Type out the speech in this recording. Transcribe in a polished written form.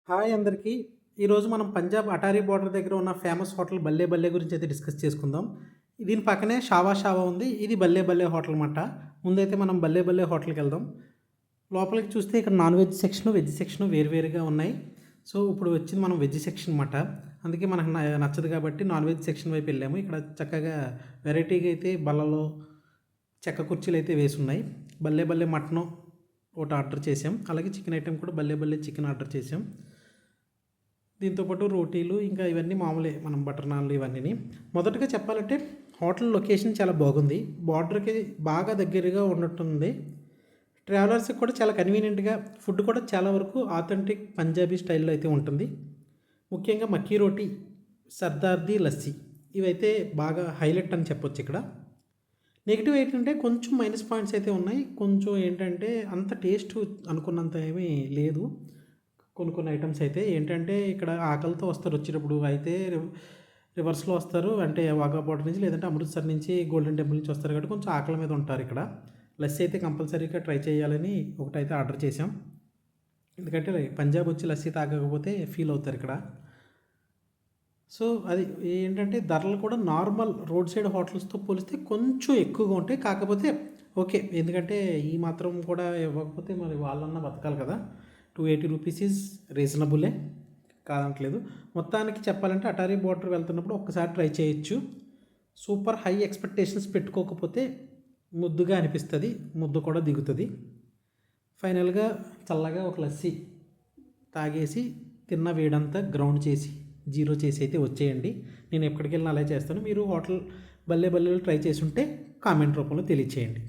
Hi అందరికీ. ఈరోజు మనం పంజాబ్ అటారీ బోర్డర్ దగ్గర ఉన్న ఫేమస్ హోటల్ బల్లే బల్లే గురించి అయితే డిస్కస్ చేసుకుందాం. దీని పక్కనే షావా షావా ఉంది. ఇది బల్లే బల్లే హోటల్ మాట. ముందైతే మనం బల్లే బల్లే హోటల్కి వెళ్దాం. లోపలికి చూస్తే ఇక్కడ non veg section, veg section వేరువేరుగా ఉన్నాయి. సో ఇప్పుడు వచ్చింది మనం వెజ్ సెక్షన్ మాట. అందుకే మనకు నచ్చదు కాబట్టి నాన్ వెజ్ సెక్షన్ వైపు వెళ్ళాము. ఇక్కడ చక్కగా వెరైటీగా అయితే బల్లలో చెక్క కుర్చీలు అయితే వేసి ఉన్నాయి. బల్లే బల్లే మటను ఒకటి ఆర్డర్ చేసాం. అలాగే చికెన్ ఐటెం కూడా బల్లే బల్లే చికెన్ ఆర్డర్ చేసాం. దీంతోపాటు రోటీలు ఇంకా ఇవన్నీ మామూలే, మనం బటర్ నాన్లు ఇవన్నీ. మొదటగా చెప్పాలంటే హోటల్ లొకేషన్ చాలా బాగుంది. బార్డర్కి బాగా దగ్గరగా ఉన్నట్టుంది. ట్రావెలర్స్కి కూడా చాలా కన్వీనియంట్గా, ఫుడ్ కూడా చాలా వరకు ఆథెంటిక్ పంజాబీ స్టైల్లో అయితే ఉంటుంది. ముఖ్యంగా మక్కీ రోటీ, సర్దార్ది లస్సీ ఇవైతే బాగా హైలైట్ అని చెప్పొచ్చు. ఇక్కడ నెగిటివ్ ఏంటంటే కొంచెం మైనస్ పాయింట్స్ అయితే ఉన్నాయి. కొంచెం ఏంటంటే అంత టేస్ట్ అనుకున్నంత ఏమీ లేదు. కొన్ని ఐటమ్స్ అయితే ఏంటంటే ఇక్కడ ఆకలితో వస్తారు వచ్చేటప్పుడు. అయితే రివర్స్లో వస్తారు, అంటే వాఘా బార్డర్ నుంచి లేదంటే అమృత్సర్ నుంచి గోల్డెన్ టెంపుల్ నుంచి వస్తారు కాబట్టి కొంచెం ఆకలి మీద ఉంటారు. ఇక్కడ లస్సీ అయితే కంపల్సరీగా ట్రై చేయాలని ఒకటైతే ఆర్డర్ చేసాం. ఎందుకంటే పంజాబ్ వచ్చి లస్సీ తాగకపోతే ఫీల్ అవుతారు ఇక్కడ. సో అది ఏంటంటే ధరలు కూడా నార్మల్ రోడ్ సైడ్ హోటల్స్తో పోలిస్తే కొంచెం ఎక్కువగా ఉంటాయి. కాకపోతే ఓకే, ఎందుకంటే ఈ మాత్రం కూడా ఇవ్వకపోతే మరి వాళ్ళన్నా బతకాలి కదా. 280 రూపీస్ ఈజ్ రీజనబులే, కాదంటలేదు. మొత్తానికి చెప్పాలంటే అటారీ బోర్డర్ వెళ్తున్నప్పుడు ఒక్కసారి ట్రై చేయొచ్చు. సూపర్ హై ఎక్స్పెక్టేషన్స్ పెట్టుకోకపోతే ముద్దుగా అనిపిస్తుంది, ముద్దు కూడా దిగుతుంది. ఫైనల్గా చల్లగా ఒక లస్సీ తాగేసి తిన్న వేడంతా గ్రౌండ్ చేసి జీరో చేసి అయితే వచ్చేయండి. నేను ఎక్కడికి వెళ్ళినా అలా చేస్తాను. మీరు హోటల్ బల్లే బల్లెలు ట్రై చేసి ఉంటే కామెంట్ రూపంలో తెలియచేయండి.